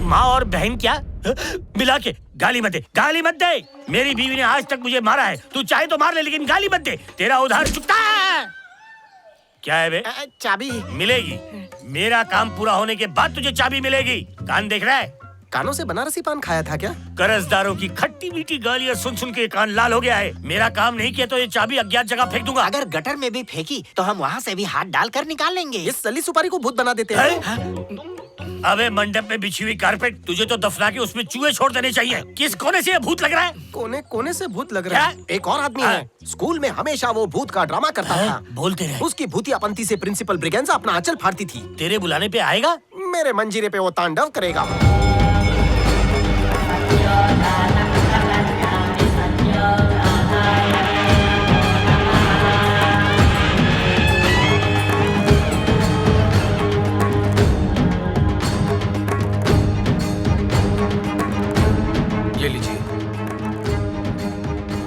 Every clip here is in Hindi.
माँ और बहन क्या मिला के गाली मत दे, गाली मत दे। मेरी बीवी ने आज तक मुझे मारा है, तू चाहे तो मार ले लेकिन गाली मत दे। तेरा उधार चुकता है। क्या है बे? चाबी मिलेगी। मेरा काम पूरा होने के बाद तुझे चाबी मिलेगी। कान देख रहा है? कानों से बनारसी पान खाया था क्या? कर्जदारों की खट्टी मीठी गालियां सुन सुन के कान लाल हो गया है। मेरा काम नहीं किया तो ये चाबी अज्ञात जगह फेंक दूंगा। अगर गटर में भी फेंकी तो हम वहाँ से भी हाथ डालकर निकाल लेंगे। इस सली सुपारी को भूत बना देते हैं। अबे मंडप में बिछी हुई कारपेट तुझे तो दफना के उसमें चूहे छोड़ देने चाहिए। किस कोने से ये भूत लग रहा है? कोने कोने से भूत लग रहा है। एक और आदमी है, स्कूल में हमेशा वो भूत का ड्रामा करता था। बोलते रहे। उसकी भूतियापंथी से प्रिंसिपल ब्रिगेंजा अपना आंचल फाड़ती थी। तेरे बुलाने पे आएगा? मेरे मंजीरे पे वो तांडव करेगा। ये लीजिए।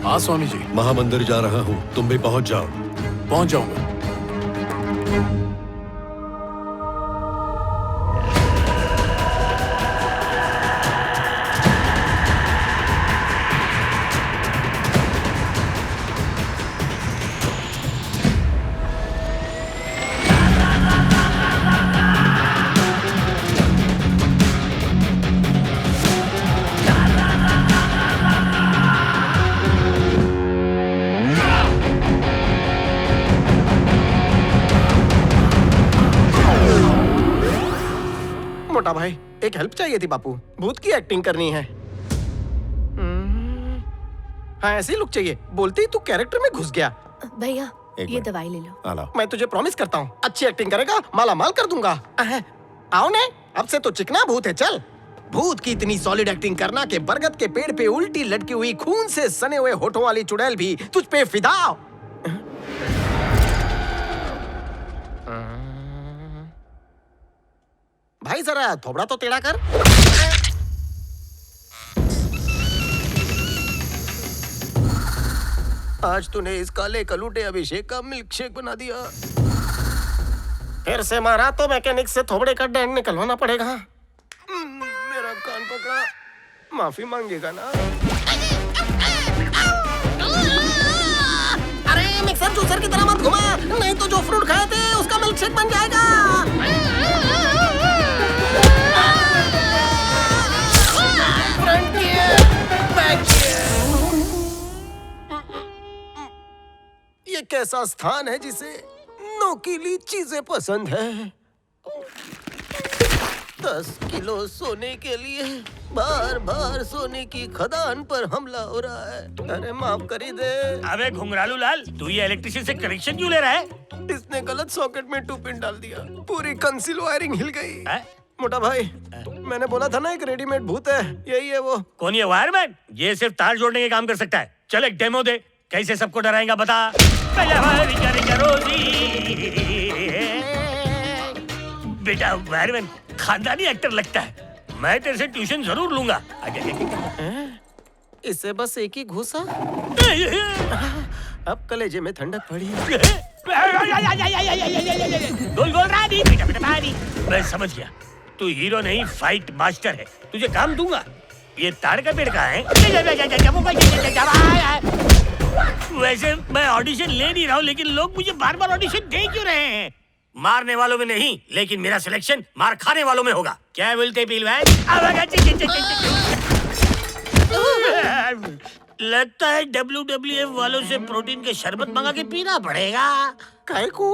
हाँ स्वामी जी। महामंदिर जा रहा हूँ, तुम भी पहुँच जाओ। पहुँच जाऊंगा। मोटा भाई, एक हेल्प चाहिए थी बापू। भूत की एक्टिंग करनी है। हाँ, ऐसी लुक चाहिए। बोलते ही तू कैरेक्टर में घुस गया। भैया ये दवाई ले लो। मैं तुझे प्रॉमिस करता हूँ, अच्छी एक्टिंग करेगा माला माल कर दूंगा। आओ ने, अब से तो चिकना भूत है। चल। भूत की इतनी सॉलिड एक्टिंग करना कि बरगद के पेड़ पे उल्टी लटकी हुई खून से सने हुए होठों वाली चुड़ैल भी तुझ पे फिदा। भाई जरा थोबड़ा तो टेढ़ा कर। आज तूने इस काले कलूटे अभिषेक का मिल्क शेक बना दिया। फिर से मारा तो मैकेनिक से थोबड़े का डैंड निकलवाना पड़ेगा। मेरा कान पकड़ा, माफी मांगेगा ना? अरे मिक्सर जूसर की तरह मत घुमा, नहीं तो जो फ्रूट खाए थे उसका मिल्क शेक बन जाएगा। ये कैसा स्थान है जिसे नोकीली चीजें पसंद है। 10 किलो सोने के लिए बार बार सोने की खदान पर हमला हो रहा है। अरे माफ करी दे। अबे घुंघरालू लाल, तू ये इलेक्ट्रिशियन से कनेक्शन क्यों ले रहा है? इसने गलत सॉकेट में 2 पिन डाल दिया, पूरी कंसील वायरिंग हिल गई। मोटा भाई, मैंने बोला था ना एक रेडीमेड भूत है, यही है वो। कौन ये वायरमैन? ये सिर्फ तार जोड़ने के काम कर सकता है। चल एक डेमो दे, कैसे सबको डराएगा बता। बेटा वायरमैन खानदानी एक्टर लगता है। मैं तेरे से ट्यूशन जरूर लूंगा। इससे बस एक ही घूसा, अब कलेजे में ठंडक पड़ी। गोल गोल रानी, बेटा बेटा रानी। मैं समझ गया, तू हीरो नहीं फाइट मास्टर है। तुझे काम दूंगा। ये ताड़ का पेड़ कहाँ है? वैसे मैं ऑडिशन ले नहीं रहा हूँ, लेकिन लोग मुझे बार बार ऑडिशन दे क्यों रहे हैं? मारने वालों में नहीं, लेकिन मेरा सिलेक्शन मार खाने वालों में होगा। क्या बोलते पीलवान? लगता है WWF वालों से प्रोटीन के शरबत मंगा के पीना पड़ेगा। काहे को?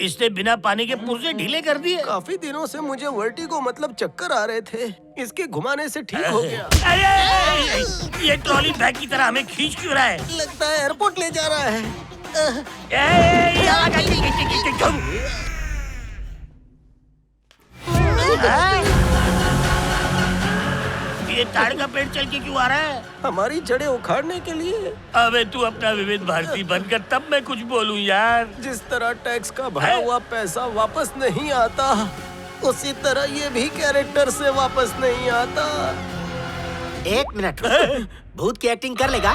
इसने बिना पानी के पुर्जे ढीले कर दिए। काफी दिनों से मुझे वर्टिगो मतलब चक्कर आ रहे थे, इसके घुमाने से ठीक हो गया। अरे ये ट्रॉली बैग की तरह हमें खींच क्यों रहा है? लगता है एयरपोर्ट ले जा रहा है। ये ताड़ का पेड़ चल के क्यों आ रहा है? हमारी जड़ें उखाड़ने के लिए। अबे तू अपना विविध भारती बनकर तब मैं कुछ बोलूं यार। जिस तरह टैक्स का भरा हुआ पैसा वापस नहीं आता, उसी तरह ये भी कैरेक्टर से वापस नहीं आता। 1 मिनट, भूत की एक्टिंग कर लेगा?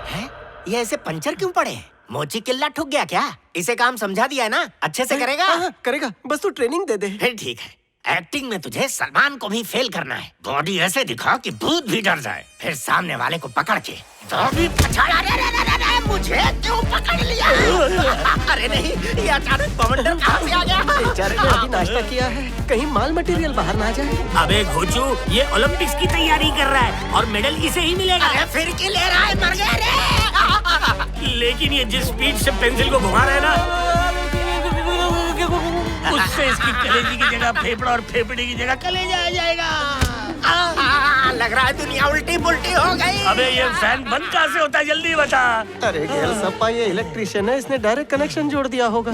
है? ये ऐसे पंचर क्यों पड़े हैं? मोची किल्ला ठुक गया क्या? इसे काम समझा दिया है ना? अच्छे से करेगा? करेगा, बस तू ट्रेनिंग दे दे। फिर ठीक है। एक्टिंग में तुझे सलमान को भी फेल करना है। बॉडी ऐसे दिखा कि भूत भी डर जाए, फिर सामने वाले को पकड़ के तो भी पछाड़ा। अरे, मुझे क्यों पकड़ लिया? अरे नहीं, ये अचानक बवंडर कहाँ से आ गया? बेचारे ने अभी नाश्ता किया है, कहीं माल मटेरियल बाहर ना जाए। अबे घोचू, ये ओलंपिक्स की तैयारी कर रहा है और मेडल इसे ही मिलेगा। अरे फिर की ले रहा है, मर गया रे। लेकिन ये जिस स्पीड से पेंसिल को घुमा रहा है ना, उससे इसकी कलेजी की जगह फेफड़ा और फेफड़े की जगह कलेजा आ जाएगा। लग रहा है दुनिया उल्टी पुल्टी हो गई। अबे ये फैन बंद कहाँ से होता है, जल्दी बता। अरे गेल सप्पा, ये इलेक्ट्रिशियन है, इसने डायरेक्ट कनेक्शन जोड़ दिया होगा।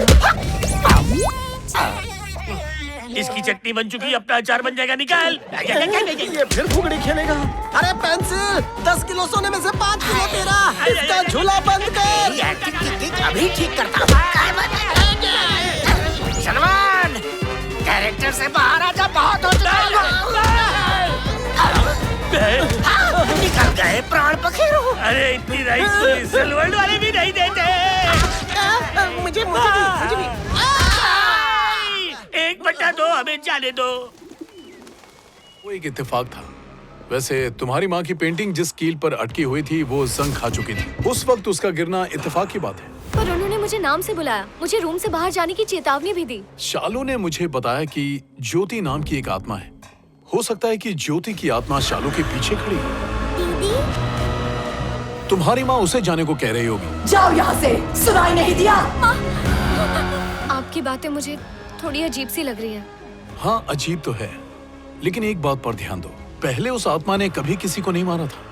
इसकी चटनी बन चुकी, अपना अचार बन जाएगा, निकाल। ये फिर फुगड़ी खेलेगा। अरे पेंसिल, 10 किलो सोने में से 5 किलो तेरा। इसका झूला बंद कर। ये एक्टिंग की किक अभी ठीक करता हूँ। सलमान, कैरेक्टर से बाहर आजा, बहुत हो चुका है। निकल गए प्राण पखेरु। अरे इतनी राइस तो इस वर्ल्ड वाले भी नहीं देते। मुझे भी। 1/2 हमें जाने दो। वो एक इत्तेफाक था। वैसे तुम्हारी माँ की पेंटिंग जिस कील पर अटकी हुई थी वो जंग खा चुकी थी। उस वक्त उसका गिरना इत्तेफाक की बात है। पर उन्होंने मुझे नाम से बुलाया, मुझे रूम से बाहर जाने की चेतावनी भी दी। शालू ने मुझे बताया कि ज्योति नाम की एक आत्मा है। हो सकता है कि ज्योति की आत्मा शालू के पीछे खड़ी है। दीदी, तुम्हारी माँ उसे जाने को कह रही होगी। जाओ यहाँ से, सुनाई नहीं दिया? आपकी बातें मुझे थोड़ी अजीब सी लग रही है। हाँ, अजीब तो है, लेकिन एक बात पर ध्यान दो। पहले उस आत्मा ने कभी किसी को नहीं मारा था,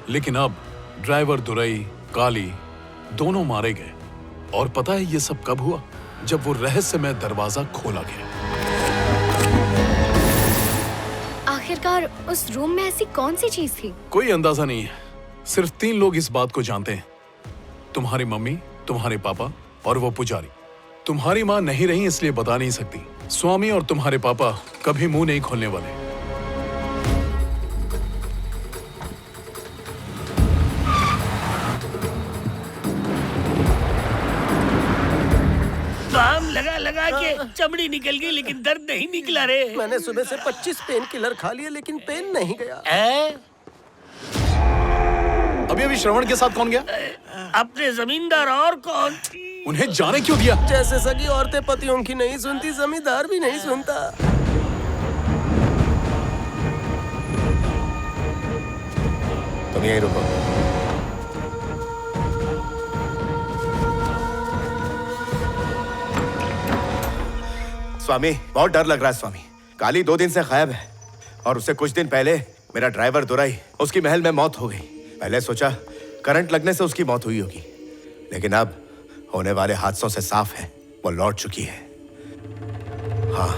लेकिन अब ड्राइवर दुरई, काली दोनों मारे गए। और पता है ये सब कब हुआ? जब वो रहस्यमय दरवाजा खोला गया। आखिरकार उस रूम में ऐसी कौन सी चीज थी? कोई अंदाजा नहीं है। सिर्फ 3 लोग इस बात को जानते हैं, तुम्हारी मम्मी, तुम्हारे पापा और वो पुजारी। तुम्हारी माँ नहीं रही इसलिए बता नहीं सकती। स्वामी और तुम्हारे पापा कभी मुंह नहीं खोलने वाले। बाम लगा लगा के चमड़ी निकल गई, लेकिन दर्द नहीं निकला रे। मैंने सुबह से 25 पेन किलर खा लिए, लेकिन पेन नहीं गया। अभी श्रवण के साथ कौन गया? अपने जमींदार और कौन? उन्हें जाने क्यों दिया? जैसे सगी औरतें पतियों की नहीं सुनती, जमींदार भी नहीं सुनता। तुम यहीं रुको। स्वामी, बहुत डर लग रहा है स्वामी। काली 2 दिन से गायब है और उससे कुछ दिन पहले मेरा ड्राइवर दुराई, उसकी महल में मौत हो गई। पहले सोचा करंट लगने से उसकी मौत हुई होगी, लेकिन अब होने वाले हादसों से साफ है वो लौट चुकी है। हाँ,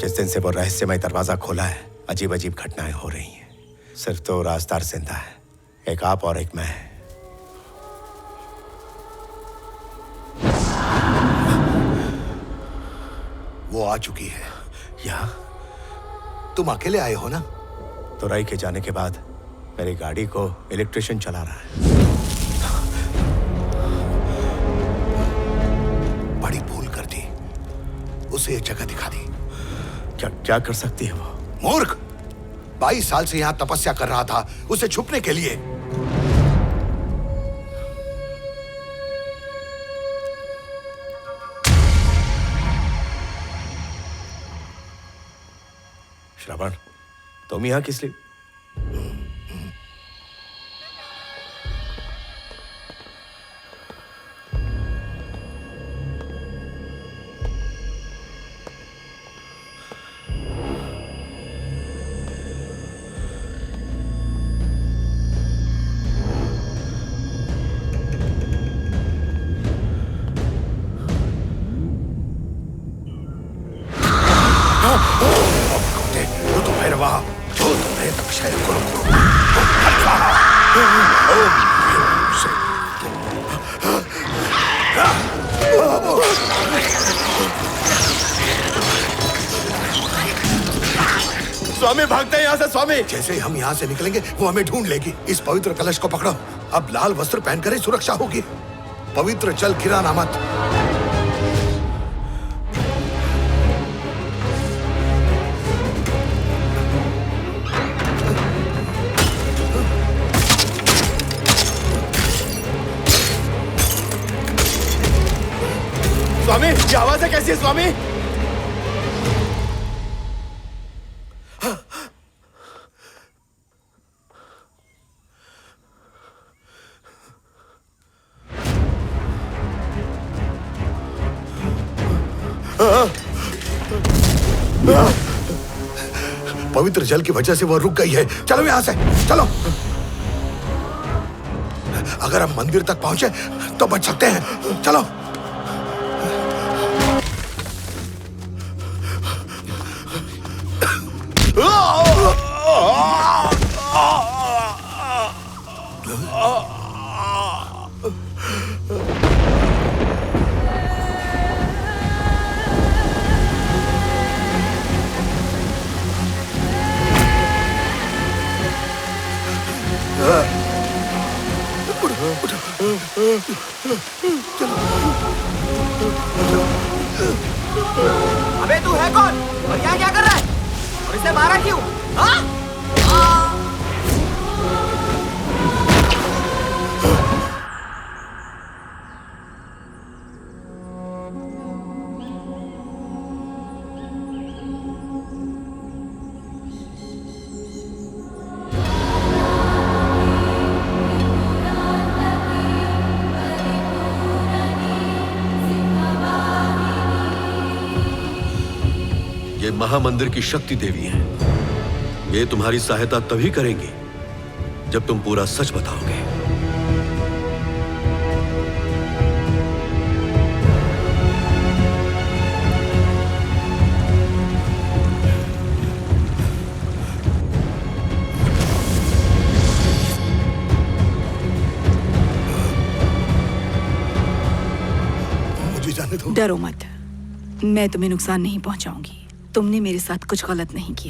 जिस दिन से वो रहस्यमय दरवाजा खोला है, अजीब अजीब घटनाएं हो रही हैं। सिर्फ 2 राजदार जिंदा है, एक आप और एक मैं। वो आ चुकी है। यहाँ तुम अकेले आए हो ना? दुराई के जाने के बाद मेरी गाड़ी को इलेक्ट्रिशियन चला रहा है। बड़ी भूल कर दी, उसे ये जगह दिखा दी। क्या क्या कर सकती है वो? मूर्ख, 22 साल से यहां तपस्या कर रहा था उसे छुपने के लिए। श्रवण, तुम यहाँ किस लिए? स्वामी भागते हैं यहाँ से। स्वामी, जैसे ही हम यहाँ से निकलेंगे वो हमें ढूंढ लेगी। इस पवित्र कलश को पकड़ो। अब लाल वस्त्र पहनकर ही सुरक्षा होगी। पवित्र जल गिराना मत। ये आवाजें कैसी है स्वामी? पवित्र जल की वजह से वो रुक गई है। चलो यहां से, चलो। अगर हम मंदिर तक पहुंचे तो बच सकते हैं। चलो। अबे तू है कौन और यहाँ क्या कर रहा है और इसे मारा क्यों? हाँ? ये महामंदिर की शक्ति देवी है। ये तुम्हारी सहायता तभी करेंगी जब तुम पूरा सच बताओगे। मुझे जाने दो। डरो मत, मैं तुम्हें नुकसान नहीं पहुंचाऊंगी। तुमने मेरे साथ कुछ गलत नहीं किया।